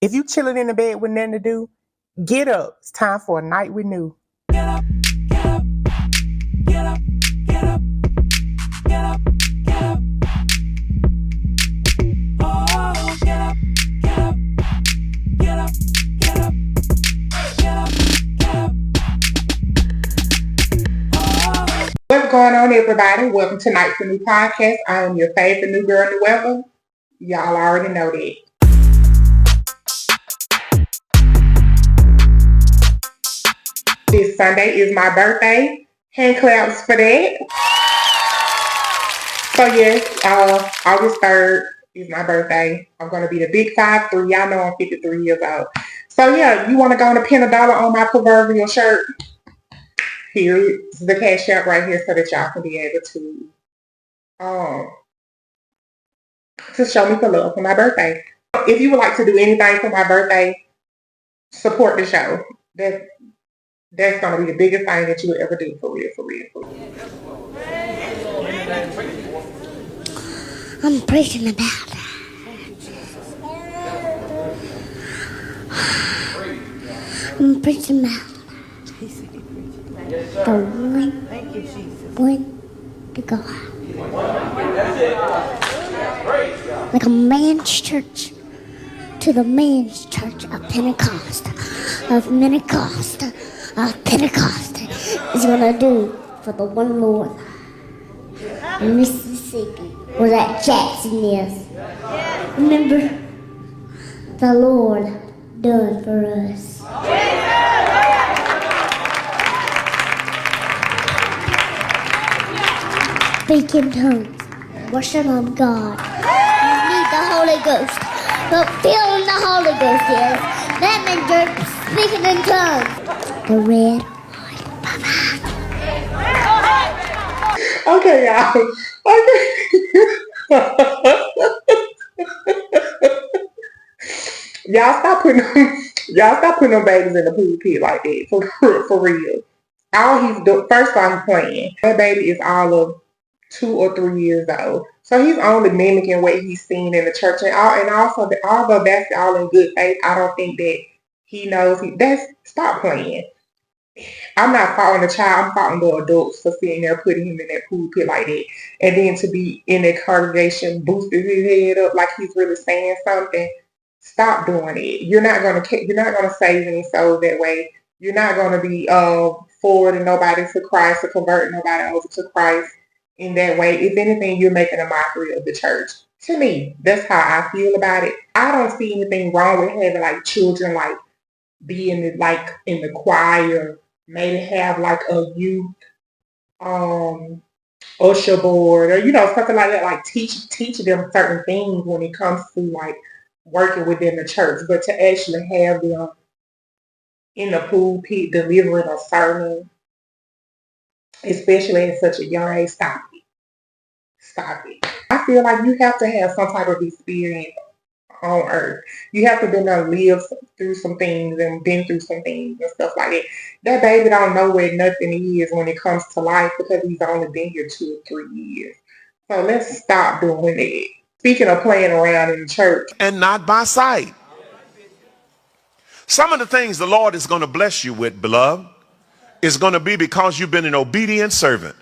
If you chilling in the bed with nothing to do, get up. It's time for a night with New. Get up, get up, get up, get up, get up, get up. Oh, get up, get up, get up, get up, get up, get up. Oh. What's going on, everybody? Welcome to NightsWitNue podcast. I am your favorite new girl in the weather. Y'all already know that. This Sunday is my birthday. Hand claps for that. So yes, August 3rd is my birthday. I'm going to be the big 5'3". Y'all know I'm 53 years old. So yeah, you want to go and pin $1 on my proverbial shirt? Here's the cash app right here so that y'all can be able to show me some love for my birthday. If you would like to do anything for my birthday, support the show. That's going to be the biggest thing that you would ever do, for real, for real, for real. I'm preaching about I'm preaching about the one to God. Like a man's church to the man's church of Pentecost, Pentecost is gonna do for the one Lord. Mississippi, where that Jackson is. Remember, the Lord done for us. Speak in tongues, worship of God. You need the Holy Ghost, but feeling the Holy Ghost is that means you're speaking in tongues. The red, white, Baba. Okay, y'all. Okay. y'all stop putting them babies in the pool pit like that. For real. First of all, he's playing. That baby is all of 2 or 3 years old. So he's only mimicking what he's seen in the church. And also, although that's all in good faith, I don't think that he knows. Stop playing. I'm not faulting the child. I'm faulting the adults for sitting there putting him in that pool pit like that. And then to be in that congregation boosting his head up like he's really saying something. Stop doing it. You're not gonna save any souls that way. You're not gonna be forwarding nobody to Christ or converting nobody over to Christ in that way. If anything, you're making a mockery of the church. To me, that's how I feel about it. I don't see anything wrong with having like children like be in the choir, maybe have like a youth usher board or something like that, like teach them certain things when it comes to like working within the church. But to actually have them in the pool pit delivering a sermon, especially at such a young age, stop it. I feel like you have to have some type of experience on earth. You have to live through some things and been through some things and stuff like that. That baby don't know where nothing is when it comes to life because he's only been here 2 or 3 years. So let's stop doing it. Speaking of playing around in the church. And not by sight. Some of the things the Lord is going to bless you with, beloved, is going to be because you've been an obedient servant.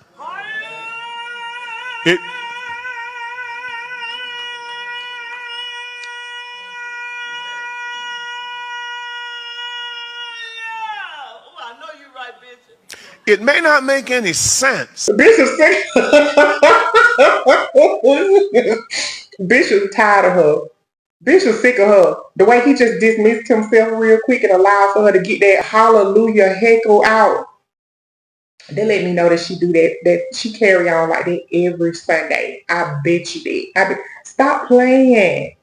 It may not make any sense. Bishop's tired of her. Bishop's sick of her. The way he just dismissed himself real quick and allowed for her to get that hallelujah heckle out. They let me know that she do that she carry on like that every Sunday. I bet you that. Stop playing.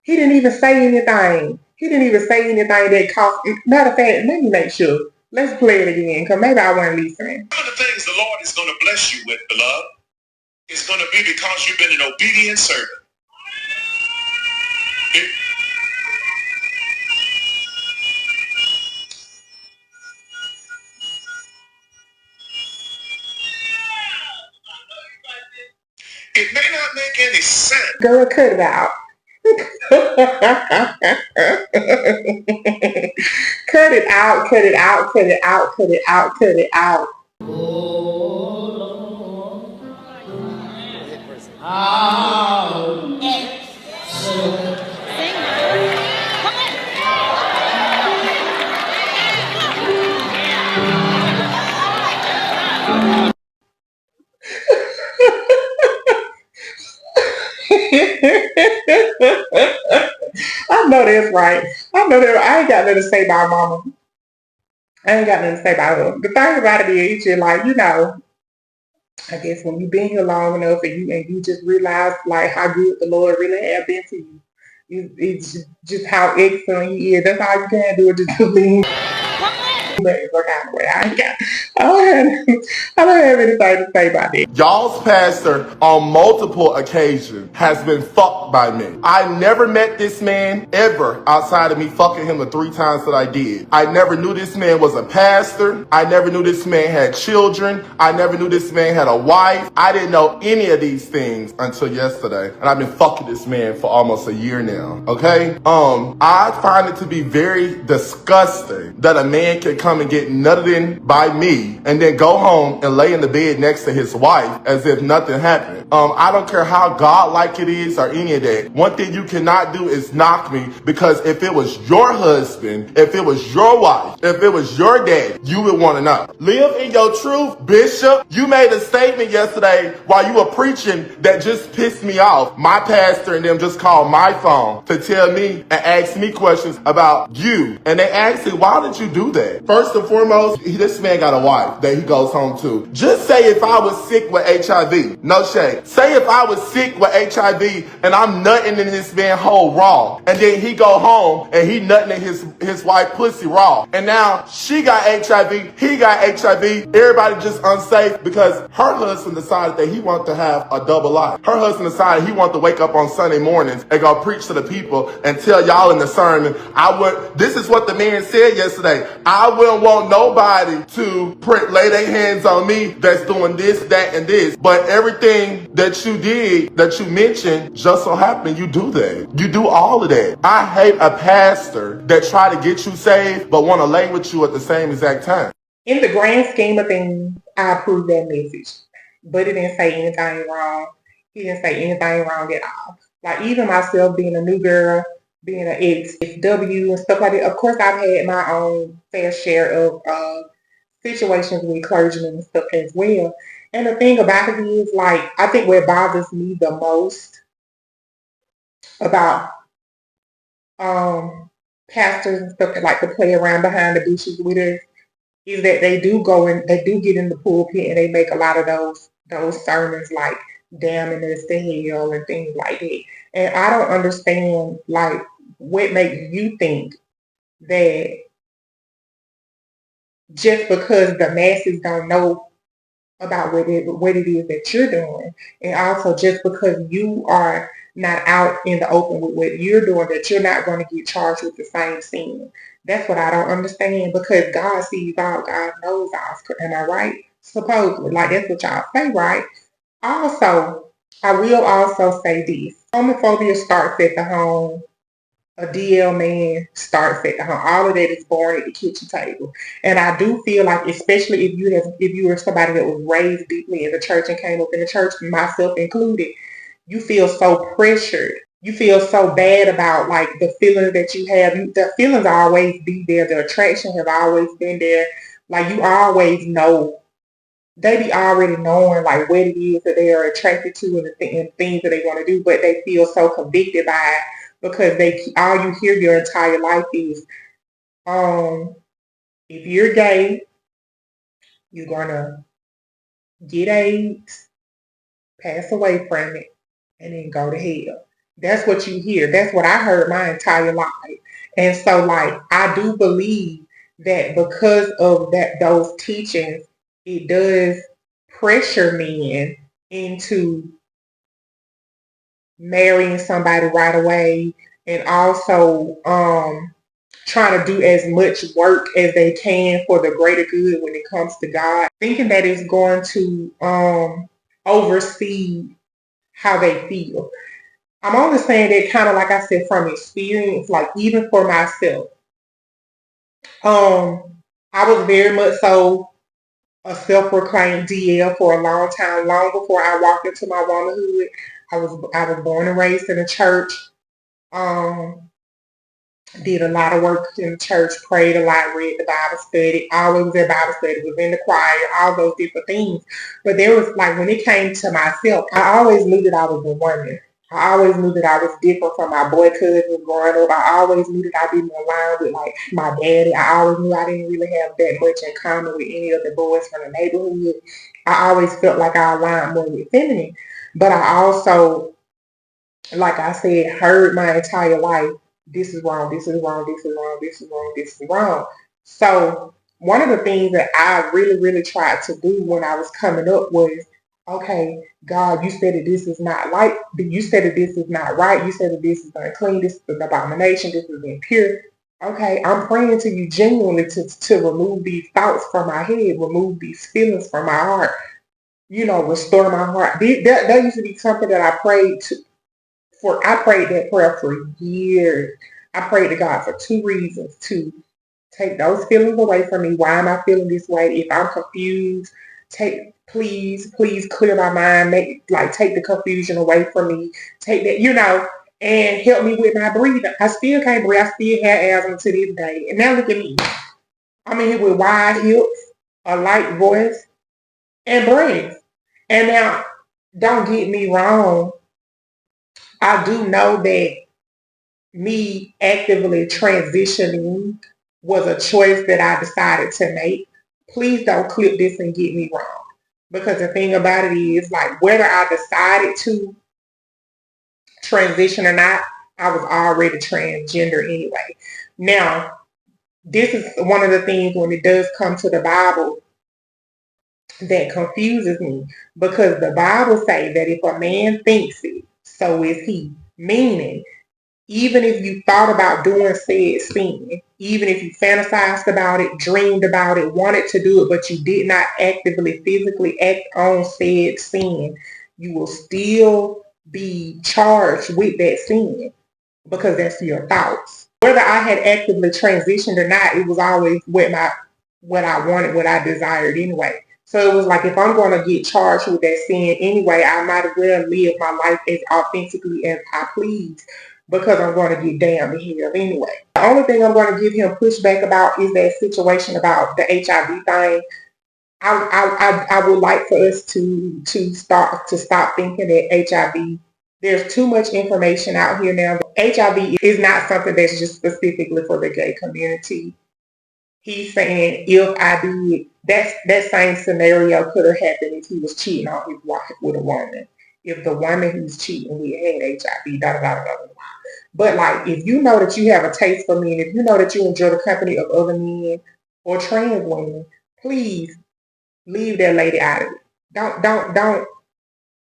He didn't even say anything. That cost. Matter of fact, let me make sure. Let's play it again, because maybe I wasn't listening. Some of the things the Lord is going to bless you with, beloved, is going to be because you've been an obedient servant. It may not make any sense. Girl, cut it out. Cut it out, cut it out, cut it out, cut it out, cut it out. I know that's right. I know that I ain't got nothing to say about mama. I ain't got nothing to say about her. The thing about it is, just like, I guess when you've been here long enough and you just realize like how good the Lord really have been to you. It's just how excellent he is. That's all you can do is just believe. But I don't have anything to say about it. Y'all's pastor on multiple occasions has been fucked by me. I never met this man ever outside of me fucking him the 3 times that I did. I never knew this man was a pastor. I never knew this man had children. I never knew this man had a wife. I didn't know any of these things until yesterday. And I've been fucking this man for almost a year now. Okay? I find it to be very disgusting that a man can come and get nutted in by me and then go home and lay in the bed next to his wife as if nothing happened. I don't care how godlike it is or any of that. One thing you cannot do is knock me, because if it was your husband, if it was your wife, if it was your dad, you would want to know. Live in your truth, Bishop. You made a statement yesterday while you were preaching that just pissed me off. My pastor and them just called my phone to tell me and ask me questions about you. And they asked me, why did you do that? First and foremost, this man got a wife that he goes home to. Just say if I was sick with HIV, no shade. Say if I was sick with HIV and I'm nutting in this man hole raw, and then he go home and he nutting in his wife pussy raw, and now she got HIV, he got HIV, everybody just unsafe because her husband decided that he wanted to have a double life. Her husband decided he wanted to wake up on Sunday mornings and go preach to the people and tell y'all in the sermon, this is what the man said yesterday, I wouldn't want nobody to lay their hands on me that's doing this, that, and this. But everything that you did, that you mentioned, just so happened you do that. You do all of that. I hate a pastor that try to get you saved but want to lay with you at the same exact time. In the grand scheme of things, I approve that message. But it didn't say anything wrong. He didn't say anything wrong at all. Like, even myself being a new girl, being an ex-W and stuff like that, of course I've had my own fair share of situations with clergymen and stuff as well. And the thing about it is, like, I think what bothers me the most about pastors and stuff that like to play around behind the bushes with us is that they do get in the pulpit and they make a lot of those sermons like damning us to hell and things like that. And I don't understand, like, what makes you think that just because the masses don't know about what it is that you're doing, and also just because you are not out in the open with what you're doing, that you're not going to get charged with the same sin. That's what I don't understand, because God sees all, God knows all. Am I right? Supposedly. Like, that's what y'all say, right? Also, I will also say this. Homophobia starts at the home. A DL man starts at the home. All of that is born at the kitchen table. And I do feel like, especially if you were somebody that was raised deeply in the church and came up in the church, myself included, you feel so pressured. You feel so bad about, like, the feelings that you have. The feelings always be there. The attraction have always been there. Like, you always know. They be already knowing, like, what it is that they are attracted to and the things that they want to do, but they feel so convicted by it because all you hear your entire life is, if you're gay, you're gonna get AIDS, pass away from it, and then go to hell. That's what you hear. That's what I heard my entire life. And so, like, I do believe that because of those teachings, it does pressure men into marrying somebody right away, and also trying to do as much work as they can for the greater good when it comes to God, thinking that it's going to oversee how they feel. I'm only saying that kind of like I said from experience, like even for myself. I was very much so a self-proclaimed DL for a long time, long before I walked into my womanhood. I was born and raised in a church. Did a lot of work in the church, prayed a lot, read the Bible, studied, always was at Bible study, was in the choir, all those different things. But there was like when it came to myself, I always knew that I was a woman. I always knew that I was different from my boy cousins growing up. I always knew that I didn't align with like my daddy. I always knew I didn't really have that much in common with any of the boys from the neighborhood. I always felt like I aligned more with feminine. But I also, like I said, heard my entire life, this is wrong, this is wrong, this is wrong, this is wrong, this is wrong. So one of the things that I really, really tried to do when I was coming up was, okay, God, you said that this is not like, you said that this is not right, you said that this is unclean, this is an abomination, this is impure. Okay, I'm praying to you genuinely to remove these thoughts from my head, remove these feelings from my heart, restore my heart. That used to be something that I prayed I prayed that prayer for years. I prayed to God for 2 reasons: to take those feelings away from me. Why am I feeling this way? If I'm confused, please clear my mind. Take the confusion away from me. Take that, and help me with my breathing. I still can't breathe. I still have asthma to this day. And now look at me. I'm in here with wide hips, a light voice, and brains. And now, don't get me wrong. I do know that me actively transitioning was a choice that I decided to make. Please don't clip this and get me wrong. Because the thing about it is, like, whether I decided to transition or not, I was already transgender anyway. Now, this is one of the things when it does come to the Bible that confuses me. Because the Bible says that if a man thinks it, so is he. Meaning, even if you thought about doing said sin, even if you fantasized about it, dreamed about it, wanted to do it, but you did not actively, physically act on said sin, you will still be charged with that sin because that's your thoughts. Whether I had actively transitioned or not, it was always what I wanted, what I desired anyway. So it was like, if I'm going to get charged with that sin anyway, I might as well live my life as authentically as I please, because I'm going to get damned to hell anyway. The only thing I'm going to give him pushback about is that situation about the HIV thing. I would like for us to stop thinking that HIV, there's too much information out here now. HIV is not something that's just specifically for the gay community. He's saying if I did, that same scenario could have happened if he was cheating on his wife with a woman. If the woman he's cheating with had HIV, da da da da da. But like, if you know that you have a taste for men, if you know that you enjoy the company of other men or trans women, please leave that lady out of it. Don't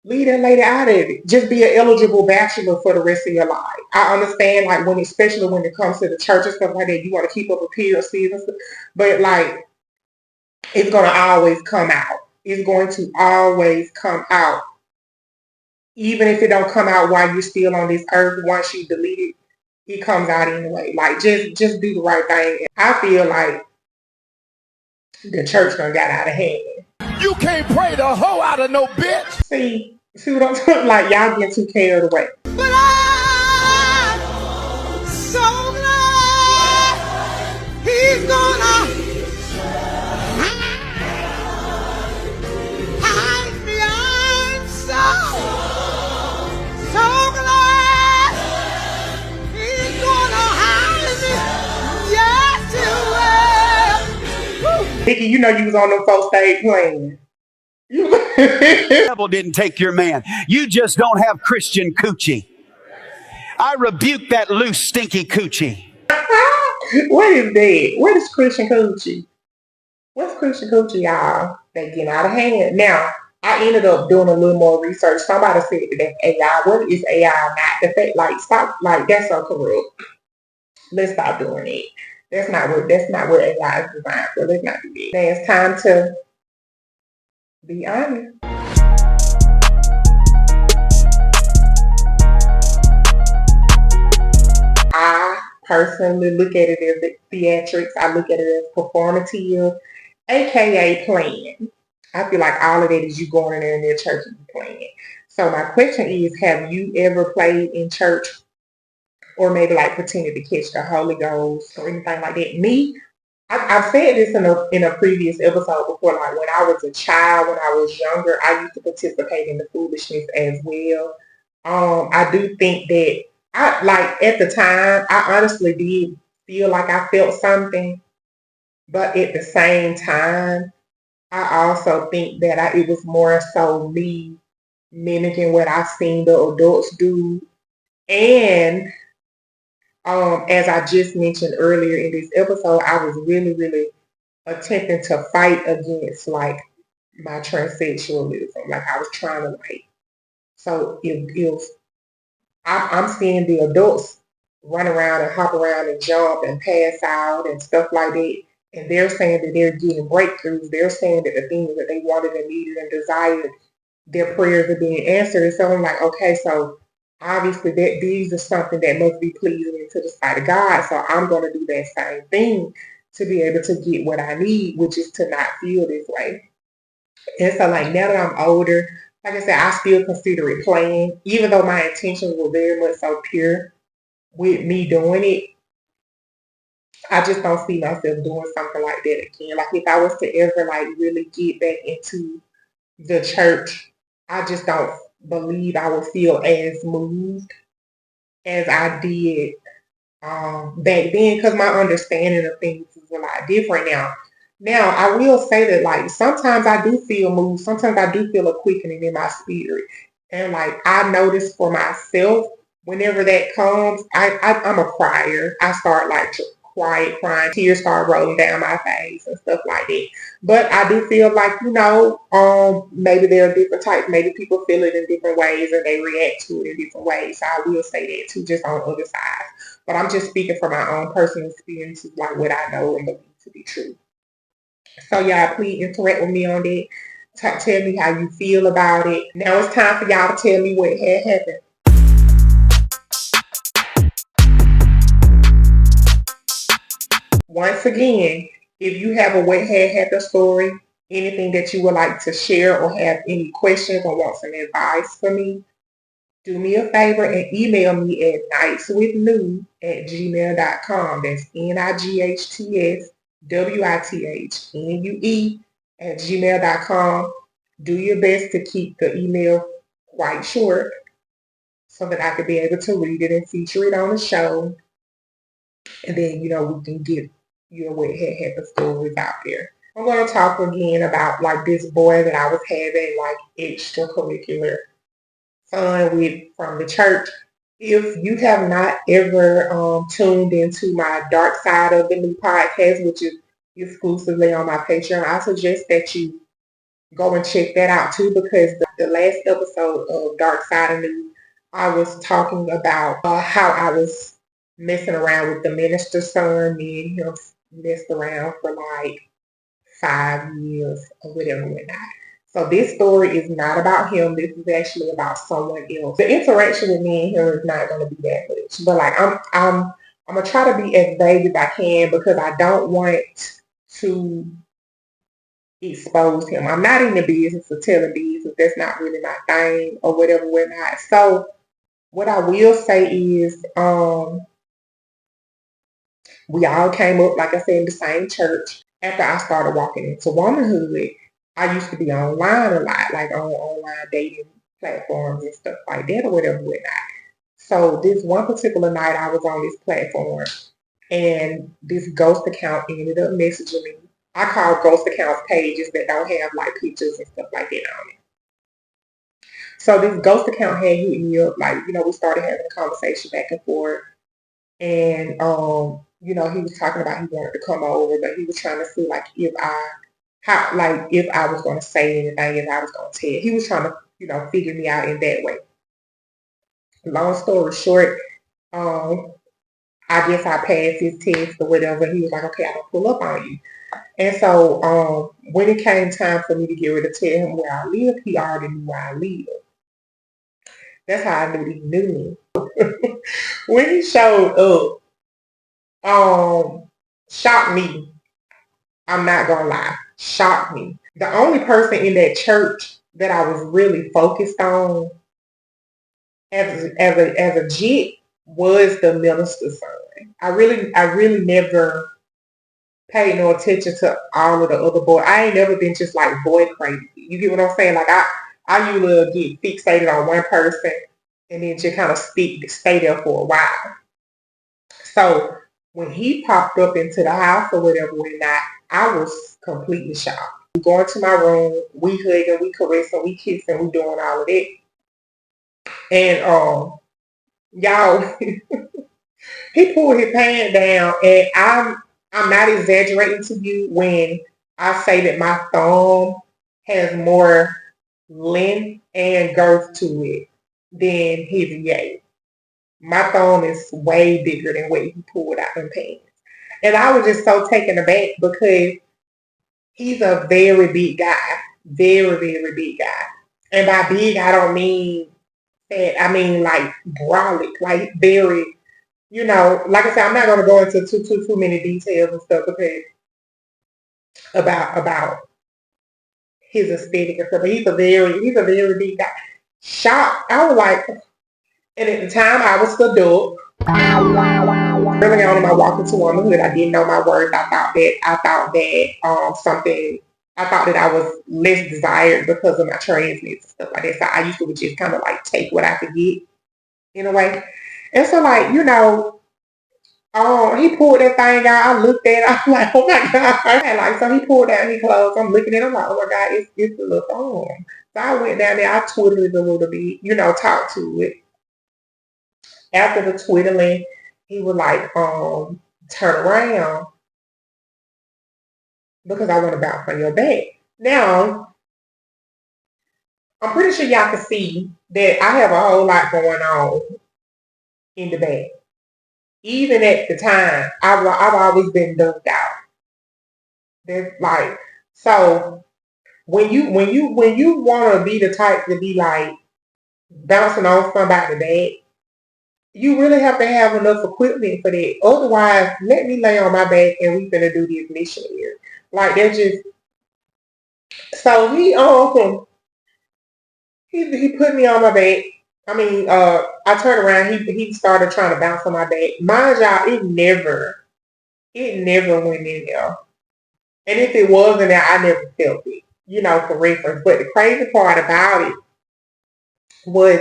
leave that lady out of it. Just be an eligible bachelor for the rest of your life. I understand, like, especially when it comes to the church and stuff like that, you want to keep up appearances and stuff. But like, it's gonna always come out. It's going to always come out. Even if it don't come out while you're still on this earth, once you delete it, it comes out anyway. Like, just do the right thing. I feel like the church done got out of hand. You can't pray the hoe out of no bitch. See what I'm talking? Like, y'all get too carried away. But I'm so glad he's gonna hide me. I'm so glad he's gonna hide me. Yes, he will. Nikki, you know you was on them folks stage playing. The devil didn't take your man. You just don't have Christian coochie. I rebuke that loose, stinky coochie. What is that? What is Christian coochie? What's Christian coochie, y'all? They getting out of hand. Now, I ended up doing a little more research. Somebody said that that's AI. What is AI not? The fact, like, stop, like, that's so corrupt. Let's stop doing it. That's not what AI is designed for. Let's not do that. Now it's time to be honest. personally look at it as theatrics. I look at it as performative, aka playing. I feel like all of that is you going in there in their church and playing. So my question is, have you ever played in church or maybe like pretended to catch the Holy Ghost or anything like that? Me, I've said this in a previous episode before. Like when I was a child, when I was younger, I used to participate in the foolishness as well. I do think that I like at the time I honestly did feel like I felt something, but at the same time, I also think that it was more so me mimicking what I seen the adults do, and as I just mentioned earlier in this episode, I was really, really attempting to fight against like my transsexualism. Like I was trying to like, so if I'm seeing the adults run around and hop around and jump and pass out and stuff like that, and they're saying that they're getting breakthroughs. They're saying that the things that they wanted and needed and desired, their prayers are being answered. And so I'm like, okay, so obviously that these are something that must be pleasing to the sight of God. So I'm going to do that same thing to be able to get what I need, which is to not feel this way. And so like now that I'm older, like I said, I still consider it playing, even though my intentions were very much so pure with me doing it. I just don't see myself doing something like that again. Like if I was to ever like really get back into the church, I just don't believe I would feel as moved as I did back then, because my understanding of things is a lot different now. Now, I will say that, like, sometimes I do feel moved. Sometimes I do feel a quickening in my spirit. And, like, I notice for myself, whenever that comes, I'm a crier. I start, like, quiet crying. Tears start rolling down my face and stuff like that. But I do feel like, maybe there are different types. Maybe people feel it in different ways and they react to it in different ways. So I will say that, too, just on the other side. But I'm just speaking from my own personal experiences, like what I know and believe to be true. So y'all, please interact with me on that. Tell me how you feel about it. Now it's time for y'all to tell me what had happened. Once again, if you have a what had happened story, anything that you would like to share or have any questions or want some advice from me, do me a favor and email me at NightsWitNue@gmail.com. That's NightsWitNue@gmail.com. Do your best to keep the email quite short so that I could be able to read it and feature it on the show. And then, we can get your what had happened stories out there. I'm going to talk again about like this boy that I was having like extracurricular fun with from the church. If you have not ever tuned into my Dark Side of the New podcast, which is exclusively on my Patreon, I suggest that you go and check that out too, because the last episode of Dark Side of New, I was talking about how I was messing around with the minister's son. Me and him messed around for like 5 years or whatever whatnot. So this story is not about him. This is actually about someone else. The interaction with me and him is not going to be that much. But like I'm gonna try to be as vague as I can because I don't want to expose him. I'm not in the business of telling business. That's not really my thing or whatever whatnot. So what I will say is we all came up, like I said, in the same church. After I started walking into womanhood, I used to be online a lot, like on online dating platforms and stuff like that or whatever whatnot. So this one particular night I was on this platform and this ghost account ended up messaging me. I call ghost accounts pages that don't have like pictures and stuff like that on it. So this ghost account had hit me up, like, we started having a conversation back and forth. And, he was talking about he wanted to come over, but he was trying to see, like, if I was going to say anything, if I was going to tell. He was trying to, figure me out in that way. Long story short, I guess I passed his test or whatever. He was like, okay, I can pull up on you. And so when it came time for me to get ready to tell him where I live, he already knew where I live. That's how I knew he knew me. When he showed up, shocked me. I'm not gonna lie, shocked me. The only person in that church that I was really focused on as a jit was the minister's son. I really never paid no attention to all of the other boys. I ain't never been just like boy crazy. You get what I'm saying? Like I usually get fixated on one person and then just kind of stay there for a while. So when he popped up into the house or whatever one night, I was completely shocked. We go into my room, we hugging, we caressing, we kissing, we doing all of that. And y'all, he pulled his pants down, and I'm not exaggerating to you when I say that my thumb has more length and girth to it than his yay. My thumb is way bigger than what he pulled out in pants. And I was just so taken aback because he's a very big guy. Very, very big guy. And by big, I don't mean fat. I mean like brolic, like very, like I said, I'm not going to go into too many details and stuff because about his aesthetic and stuff. But he's a very big guy. Shocked. I was like, and at the time I was still adult. Early on in my walk into womanhood, I didn't know my worth. I thought that I was less desired because of my transness and stuff like that. So I used to just kind of like take what I could get in a way. And so like, he pulled that thing out. I looked at it. I'm like, oh my God. And like, so he pulled out his clothes. I'm looking at it. I'm like, oh my God, it's a little thong. So I went down there. I twiddled it a little bit, talked to it. After the twiddling, he would like turn around because I want to bounce on your back. Now, I'm pretty sure y'all can see that I have a whole lot going on in the back. Even at the time, I've always been dunked out. That's like, so when you want to be the type to be like bouncing on somebody's back, you really have to have enough equipment for that. Otherwise, let me lay on my back and we finna do this mission here. Like they're just. So he put me on my back. I mean, I turned around. He started trying to bounce on my back. Mind y'all, it never went in there. And if it was in there, I never felt it. For reference. But the crazy part about it was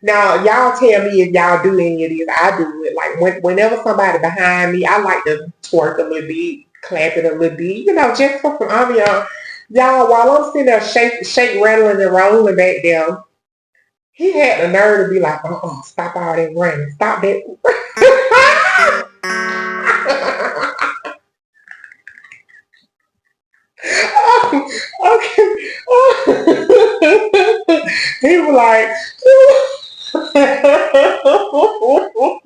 now, y'all tell me if y'all do any of this. I do it. Like, whenever somebody behind me, I like to twerk a little bit, clap it a little bit, just for some ambiance. Y'all, while I'm sitting there shake, rattling, and rolling back there, he had the nerve to be like, stop all that running. Stop that. Okay. He was like,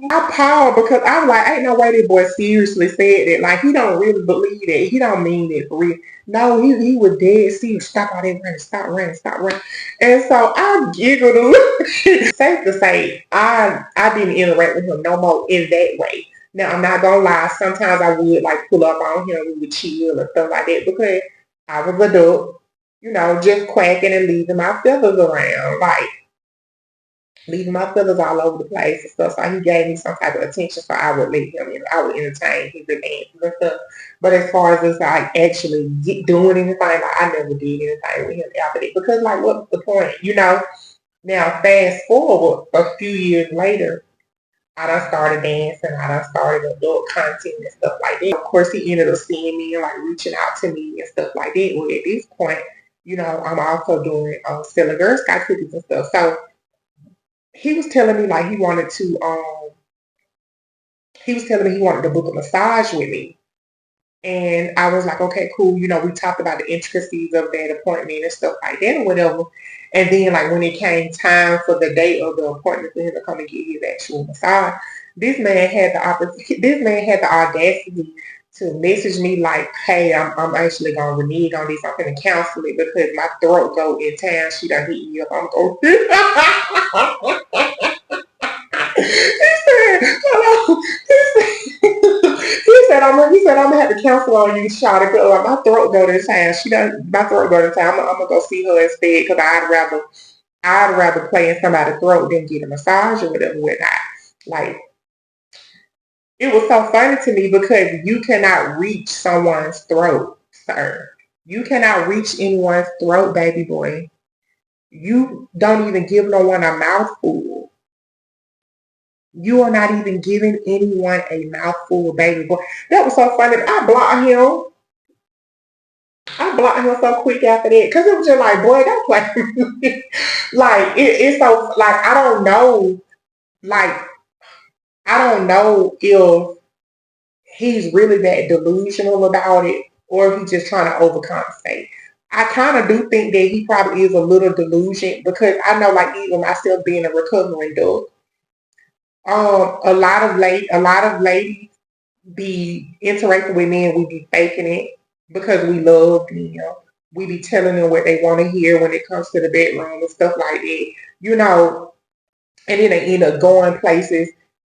I paused because I was like, ain't no way this boy seriously said that. Like, he don't really believe that. He don't mean it for real. No, he was dead serious. Stop all that running. Stop running. And so I giggled a little. Safe to say, I didn't interact with him no more in that way. Now, I'm not going to lie. Sometimes I would, like, pull up on him. We would chill and stuff like that because I was adult, just quacking and leaving my feathers around. Like, leaving my feathers all over the place and stuff. So he gave me some type of attention, so I would let him, I would entertain his advances and stuff. But as far as us like actually doing anything, like I never did anything with him after that. Because like, what's the point? Now fast forward a few years later, I done started dancing, I done started adult content and stuff like that. Of course, he ended up seeing me and like reaching out to me and stuff like that. Well, at this point, I'm also doing selling Girl Scout cookies and stuff. So he was telling me like he wanted to book a massage with me. And I was like, okay, cool. We talked about the intricacies of that appointment and stuff like that or whatever. And then like when it came time for the date of the appointment for him to come and get his actual massage, this man had the audacity to message me like, hey, I'm actually gonna renege on this. I'm gonna cancel it because my throat go in town. She done hit me up. I'm going. He said, hello. he said I'm gonna have to cancel on you, Shawty, because my throat go to town. My throat go to town. I'm gonna go see her instead because I'd rather play in somebody's throat than get a massage or whatever whatnot. Like, it was so funny to me because you cannot reach someone's throat, sir. You cannot reach anyone's throat, baby boy. You don't even give no one a mouthful. You are not even giving anyone a mouthful, baby boy. That was so funny. I blocked him. So quick after that because it was just like, boy, don't play with me. Like, it's so, like, I don't know. Like, I don't know if he's really that delusional about it or if he's just trying to overcompensate. I kind of do think that he probably is a little delusional because I know, like, even myself being a recovering dog, a lot of ladies be interacting with men, we be faking it because we love them. We be telling them what they want to hear when it comes to the bedroom and stuff like that, and then they end up going places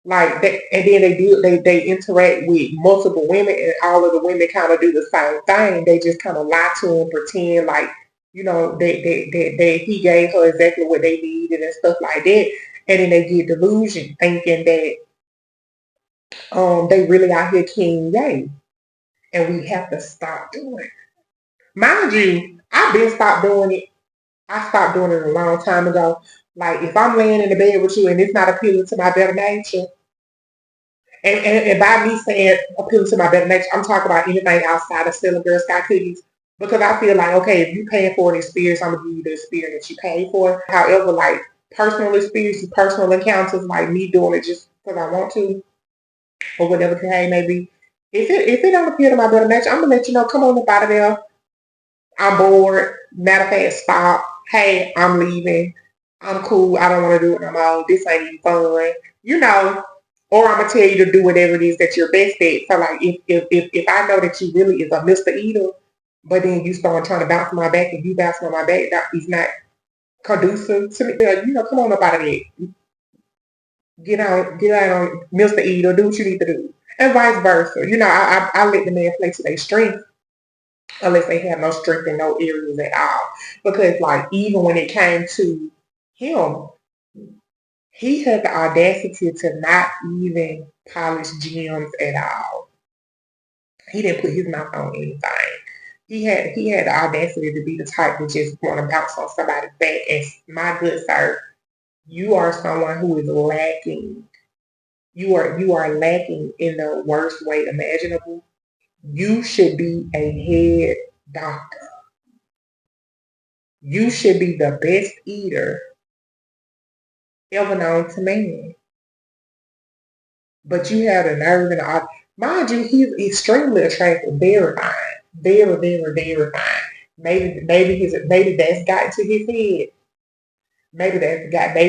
like that, and then they interact with multiple women, and all of the women kind of do the same thing. They just kind of lie to them, pretend like they he gave her exactly what they needed and stuff like that, and then they get delusion thinking that they really out here king yay, and we have to stop doing it. Mind you, I've been stopped doing it. I stopped doing it a long time ago. Like, if I'm laying in the bed with you and it's not appealing to my better nature, and by me saying appealing to my better nature, I'm talking about anything outside of selling Girl Scout cookies. Because I feel like, okay, if you paying for an experience, I'm going to give you the experience you pay for. However, like, personal experiences, personal encounters, like me doing it just because I want to, or whatever the case may be, if it don't appeal to my better nature, I'm going to let you know, come on up out of there. I'm bored. Matter of fact, stop. Hey, I'm leaving. I'm cool. I don't want to do it no more. This ain't even fun. Or I'm going to tell you to do whatever it is that you're best at. So, like, if I know that you really is a Mr. Eater, but then you start trying to bounce on my back and you bouncing on my back, that is not conducive to me. Come on up out of there. Get out on Mr. Eater. Do what you need to do. And vice versa. I let the man play to their strength. Unless they have no strength in no areas at all. Because, like, even when it came to him, he had the audacity to not even polish gems at all. He didn't put his mouth on anything. He had the audacity to be the type that just want to bounce on somebody's back. And my good sir, you are someone who is lacking. You are lacking in the worst way imaginable. You should be a head doctor. You should be the best eater ever known to man. But you have the nerve and the mind you, he's extremely attractive, very fine. Very, very, very fine. Maybe that's got to his head. Maybe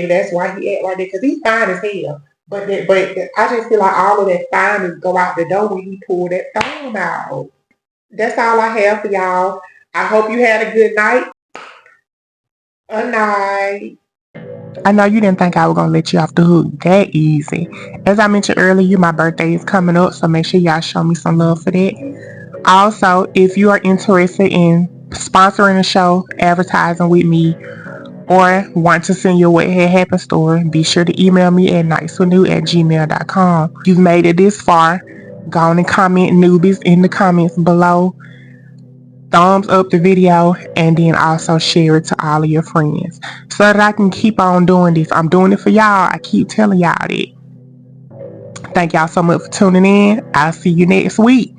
that's why he act like that, because he's fine as hell. But I just feel like all of that fineness go out the door when he pull that thumb out. That's all I have for y'all. I hope you had a good night. A night. I know you didn't think I was going to let you off the hook that easy. As I mentioned earlier, my birthday is coming up, so make sure y'all show me some love for that. Also, if you are interested in sponsoring a show, advertising with me, or want to send your What Had Happened story, be sure to email me at NightsWitNue@gmail.com. If you've made it this far, go on and comment newbies in the comments below. Thumbs up the video, and then also share it to all of your friends so that I can keep on doing this. I'm doing it for y'all. I keep telling y'all that. Thank y'all so much for tuning in. I'll see you next week.